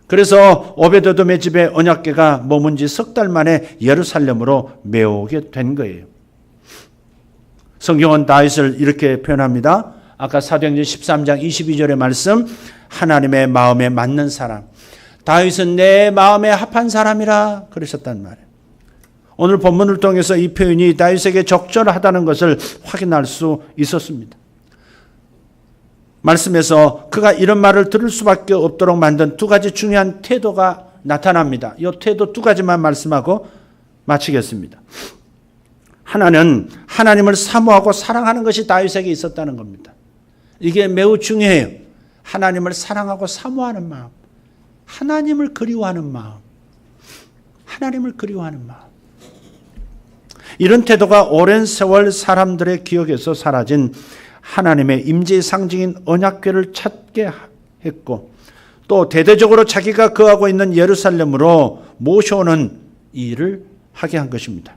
그래서 오벳에돔의 집에 언약궤가 머문 지 석 달 만에 예루살렘으로 메오게 된 거예요. 성경은 다윗을 이렇게 표현합니다. 아까 사도행전 13장 22절의 말씀, 하나님의 마음에 맞는 사람. 다윗은 내 마음에 합한 사람이라 그러셨단 말이에요. 오늘 본문을 통해서 이 표현이 다윗에게 적절하다는 것을 확인할 수 있었습니다. 말씀에서 그가 이런 말을 들을 수밖에 없도록 만든 두 가지 중요한 태도가 나타납니다. 이 태도 두 가지만 말씀하고 마치겠습니다. 하나는 하나님을 사모하고 사랑하는 것이 다윗에게 있었다는 겁니다. 이게 매우 중요해요. 하나님을 사랑하고 사모하는 마음, 하나님을 그리워하는 마음, 하나님을 그리워하는 마음. 이런 태도가 오랜 세월 사람들의 기억에서 사라진 하나님의 임재의 상징인 언약궤를 찾게 했고 또 대대적으로 자기가 거하고 있는 예루살렘으로 모셔오는 일을 하게 한 것입니다.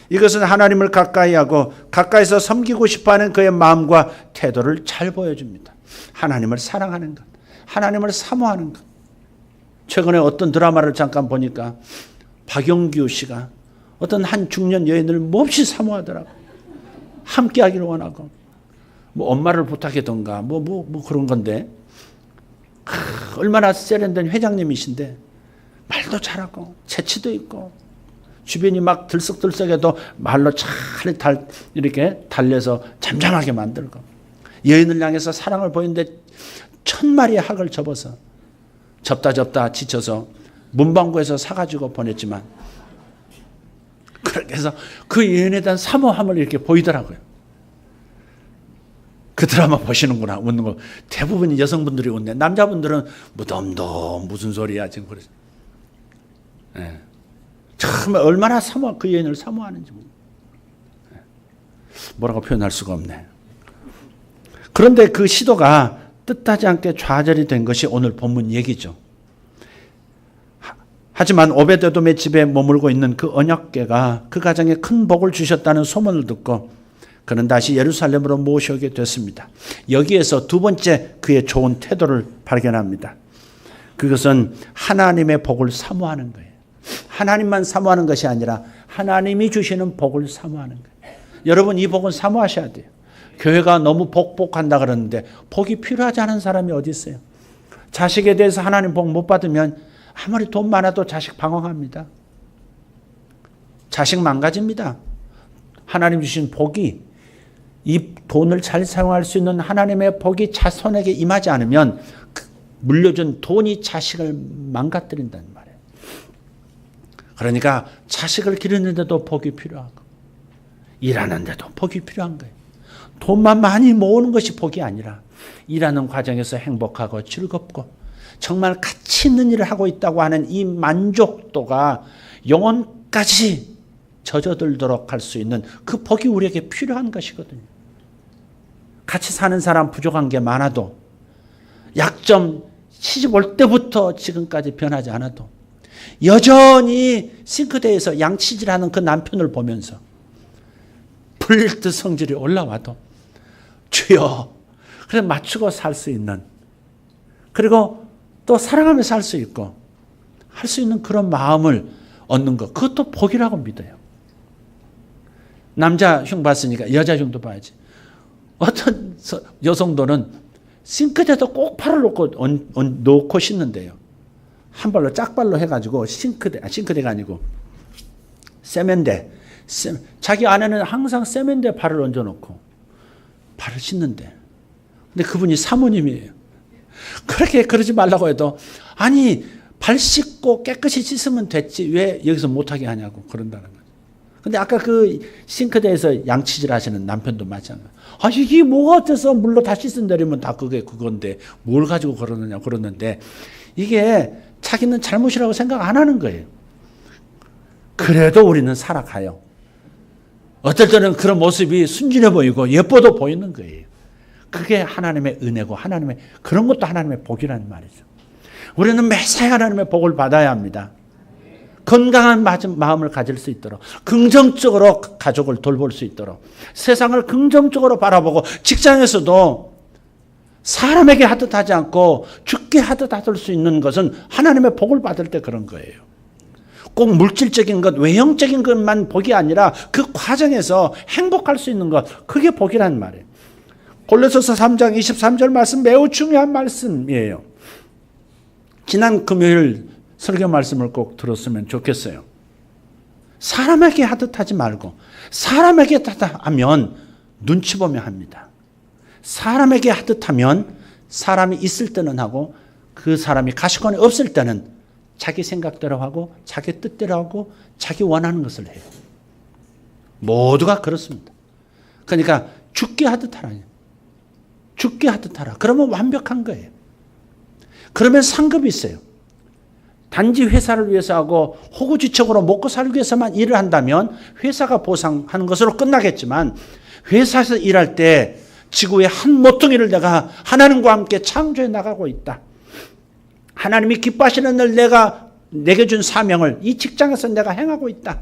이것은 하나님을 가까이 하고 가까이서 섬기고 싶어하는 그의 마음과 태도를 잘 보여줍니다. 하나님을 사랑하는 것, 하나님을 사모하는 것. 최근에 어떤 드라마를 잠깐 보니까 박영규 씨가 어떤 한 중년 여인을 몹시 사모하더라고요. 함께 하기를 원하고 뭐 엄마를 부탁하던가 뭐 그런 건데 얼마나 세련된 회장님이신데 말도 잘하고 재치도 있고 주변이 막 들썩들썩해도 말로 잘 이렇게 달래서 잠잠하게 만들고 여인을 향해서 사랑을 보이는데 1000마리의 학을 접어서 접다 지쳐서 문방구에서 사가지고 보냈지만 그렇게 해서 그 여인에 대한 사모함을 이렇게 보이더라고요. 그 드라마 보시는구나 웃는 거. 대부분 여성분들이 웃네. 남자분들은 무덤도 무슨 소리야 지금 그러죠. 네. 처음에 얼마나 그 여인을 사모하는지 뭐라고 표현할 수가 없네. 그런데 그 시도가 뜻하지 않게 좌절이 된 것이 오늘 본문 얘기죠. 하지만 오벳에돔의 집에 머물고 있는 그 언약궤가 그 가정에 큰 복을 주셨다는 소문을 듣고 그는 다시 예루살렘으로 모셔오게 됐습니다. 여기에서 두 번째 그의 좋은 태도를 발견합니다. 그것은 하나님의 복을 사모하는 거예요. 하나님만 사모하는 것이 아니라 하나님이 주시는 복을 사모하는 거예요. 여러분 이 복은 사모하셔야 돼요. 교회가 너무 복한다 그러는데 복이 필요하지 않은 사람이 어디 있어요? 자식에 대해서 하나님 복 못 받으면 아무리 돈 많아도 자식 방황합니다. 자식 망가집니다. 하나님 주신 복이 이 돈을 잘 사용할 수 있는 하나님의 복이 자손에게 임하지 않으면 물려준 돈이 자식을 망가뜨린다는 말이에요. 그러니까 자식을 기르는데도 복이 필요하고 일하는데도 복이 필요한 거예요. 돈만 많이 모으는 것이 복이 아니라 일하는 과정에서 행복하고 즐겁고 정말 가치 있는 일을 하고 있다고 하는 이 만족도가 영혼까지 젖어들도록 할 수 있는 그 복이 우리에게 필요한 것이거든요. 같이 사는 사람 부족한 게 많아도 약점 시집 올 때부터 지금까지 변하지 않아도 여전히 싱크대에서 양치질하는 그 남편을 보면서 불릴 듯 성질이 올라와도 주여 그래서 맞추고 살 수 있는, 그리고 또 사랑하며 살 수 있고 할 수 있는 그런 마음을 얻는 것, 그것도 복이라고 믿어요. 남자 흉 봤으니까 여자 흉도 봐야지. 어떤 여성들은 싱크대도 꼭 팔을 놓고 씻는데요. 한 발로 짝발로 해가지고 싱크대가 아니고 세면대. 자기 아내는 항상 세면대에 발을 얹어놓고 발을 씻는데, 근데 그분이 사모님이에요. 그렇게 그러지 말라고 해도, 아니 발 씻고 깨끗이 씻으면 됐지 왜 여기서 못하게 하냐고 그런다는 거죠. 근데 아까 그 싱크대에서 양치질 하시는 남편도 마찬가지예요. 아, 이게 뭐가 어때서 물로 다 씻은다면 다 그건데 뭘 가지고 그러느냐 그러는데, 이게 자기는 잘못이라고 생각 안 하는 거예요. 그래도 우리는 살아가요. 어떨 때는 그런 모습이 순진해 보이고 예뻐도 보이는 거예요. 그게 하나님의 은혜고 하나님의, 그런 것도 하나님의 복이라는 말이죠. 우리는 매사에 하나님의 복을 받아야 합니다. 건강한 마음을 가질 수 있도록, 긍정적으로 가족을 돌볼 수 있도록, 세상을 긍정적으로 바라보고, 직장에서도 사람에게 하듯 하지 않고 죽게 하듯 할 수 있는 것은 하나님의 복을 받을 때 그런 거예요. 꼭 물질적인 것, 외형적인 것만 복이 아니라 그 과정에서 행복할 수 있는 것, 그게 복이란 말이에요. 골로새서 3장 23절 말씀 매우 중요한 말씀이에요. 지난 금요일 설교 말씀을 꼭 들었으면 좋겠어요. 사람에게 하듯 하지 말고 사람에게 하듯 하면 눈치 보며 합니다. 사람에게 하듯 하면 사람이 있을 때는 하고 그 사람이 가시권이 없을 때는 자기 생각대로 하고 자기 뜻대로 하고 자기 원하는 것을 해요. 모두가 그렇습니다. 그러니까 죽게 하듯 하라. 죽게 하듯 하라. 그러면 완벽한 거예요. 그러면 상급이 있어요. 단지 회사를 위해서 하고 호구지책으로 먹고 살기 위해서만 일을 한다면 회사가 보상하는 것으로 끝나겠지만, 회사에서 일할 때 지구의 한 모퉁이를 내가 하나님과 함께 창조해 나가고 있다. 하나님이 기뻐하시는 일, 내게 준 사명을 이 직장에서 내가 행하고 있다.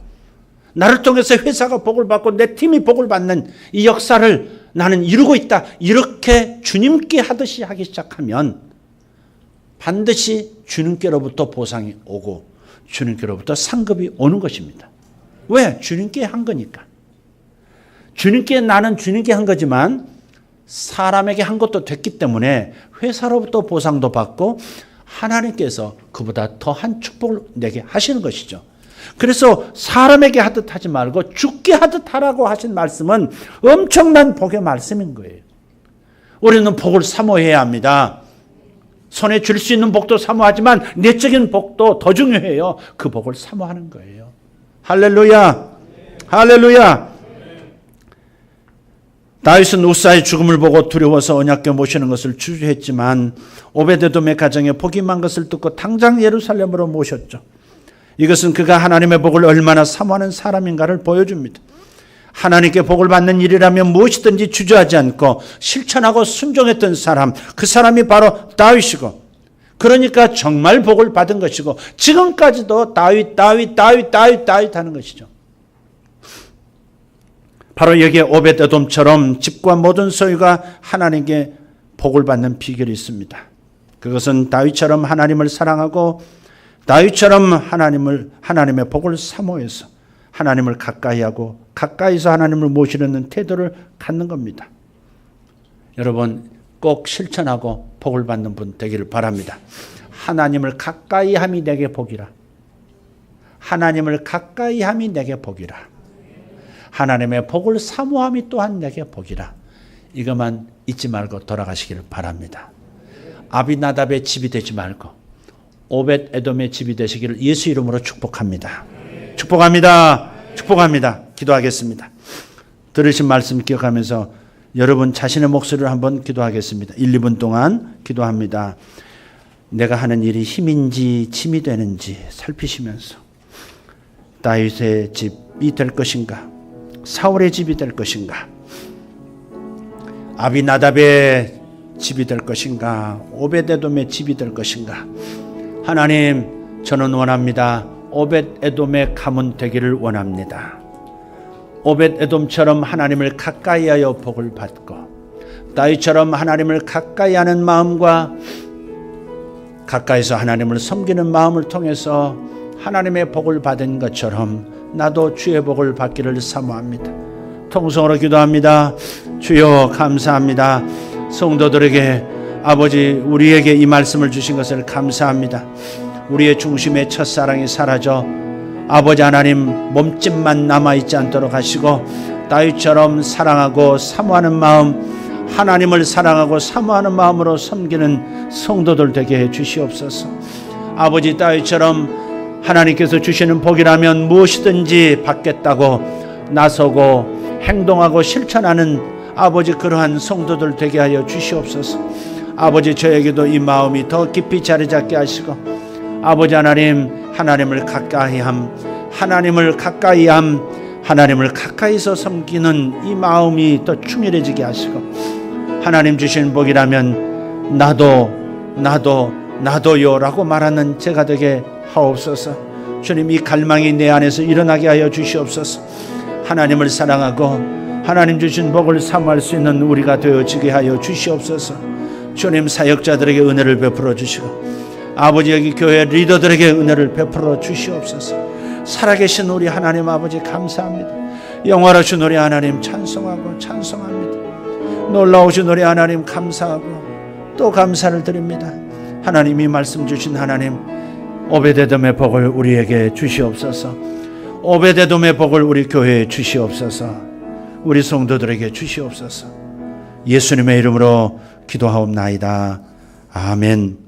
나를 통해서 회사가 복을 받고 내 팀이 복을 받는 이 역사를 나는 이루고 있다. 이렇게 주님께 하듯이 하기 시작하면 반드시 주님께로부터 보상이 오고 주님께로부터 상급이 오는 것입니다. 왜? 주님께 한 거니까. 나는 주님께 한 거지만 사람에게 한 것도 됐기 때문에 회사로부터 보상도 받고 하나님께서 그보다 더한 축복을 내게 하시는 것이죠. 그래서 사람에게 하듯 하지 말고 죽게 하듯 하라고 하신 말씀은 엄청난 복의 말씀인 거예요. 우리는 복을 사모해야 합니다. 손에 줄 수 있는 복도 사모하지만 내적인 복도 더 중요해요. 그 복을 사모하는 거예요. 할렐루야. 할렐루야. 다윗은 우사의 죽음을 보고 두려워서 언약궤 모시는 것을 주저했지만 오베데돔의 가정에 복이 임한 것을 듣고 당장 예루살렘으로 모셨죠. 이것은 그가 하나님의 복을 얼마나 사모하는 사람인가를 보여줍니다. 하나님께 복을 받는 일이라면 무엇이든지 주저하지 않고 실천하고 순종했던 사람, 그 사람이 바로 다윗이고, 그러니까 정말 복을 받은 것이고 지금까지도 다윗 하는 것이죠. 바로 여기에 오벳에돔처럼 집과 모든 소유가 하나님께 복을 받는 비결이 있습니다. 그것은 다윗처럼 하나님을 사랑하고 다윗처럼 하나님의 복을 사모해서 하나님을 가까이하고 가까이서 하나님을 모시려는 태도를 갖는 겁니다. 여러분 꼭 실천하고 복을 받는 분 되기를 바랍니다. 하나님을 가까이함이 내게 복이라. 하나님을 가까이함이 내게 복이라. 하나님의 복을 사모함이 또한 내게 복이라. 이것만 잊지 말고 돌아가시기를 바랍니다. 아비나답의 집이 되지 말고 오벳에돔의 집이 되시기를 예수 이름으로 축복합니다. 축복합니다. 축복합니다. 기도하겠습니다. 들으신 말씀 기억하면서 여러분 자신의 목소리를 한번 기도하겠습니다. 1, 2분 동안 기도합니다. 내가 하는 일이 힘인지 짐이 되는지 살피시면서 다윗의 집이 될 것인가, 사울의 집이 될 것인가, 아비나답의 집이 될 것인가, 오벳에돔의 집이 될 것인가. 하나님, 저는 원합니다. 오벳에돔의 가문 되기를 원합니다. 오벳에돔처럼 하나님을 가까이하여 복을 받고 다윗처럼 하나님을 가까이 하는 마음과 가까이서 하나님을 섬기는 마음을 통해서 하나님의 복을 받은 것처럼 나도 주의 복을 받기를 사모합니다. 통성으로 기도합니다. 주여 감사합니다. 성도들에게 아버지 우리에게 이 말씀을 주신 것을 감사합니다. 우리의 중심의 첫사랑이 사라져 아버지 하나님 몸집만 남아있지 않도록 하시고 다윗처럼 사랑하고 사모하는 마음, 하나님을 사랑하고 사모하는 마음으로 섬기는 성도들 되게 해 주시옵소서. 아버지 다윗처럼 하나님께서 주시는 복이라면 무엇이든지 받겠다고 나서고 행동하고 실천하는 아버지 그러한 성도들 되게 하여 주시옵소서. 아버지 저에게도 이 마음이 더 깊이 자리 잡게 하시고 아버지 하나님 하나님을 가까이함, 하나님을 가까이서 섬기는 이 마음이 더 충실해지게 하시고 하나님 주신 복이라면 나도요 라고 말하는 제가 되게 하옵소서. 주님 이 갈망이 내 안에서 일어나게 하여 주시옵소서. 하나님을 사랑하고 하나님 주신 복을 사모할 수 있는 우리가 되어지게 하여 주시옵소서. 주님 사역자들에게 은혜를 베풀어 주시고 아버지 여기 교회 리더들에게 은혜를 베풀어 주시옵소서. 살아계신 우리 하나님 아버지 감사합니다. 영화로우신 우리 하나님 찬송합니다. 놀라우신 우리 하나님 감사하고 또 감사를 드립니다. 하나님이 말씀 주신 하나님 오베데돔의 복을 우리에게 주시옵소서. 오베데돔의 복을 우리 교회에 주시옵소서. 우리 성도들에게 주시옵소서. 예수님의 이름으로 기도하옵나이다. 아멘.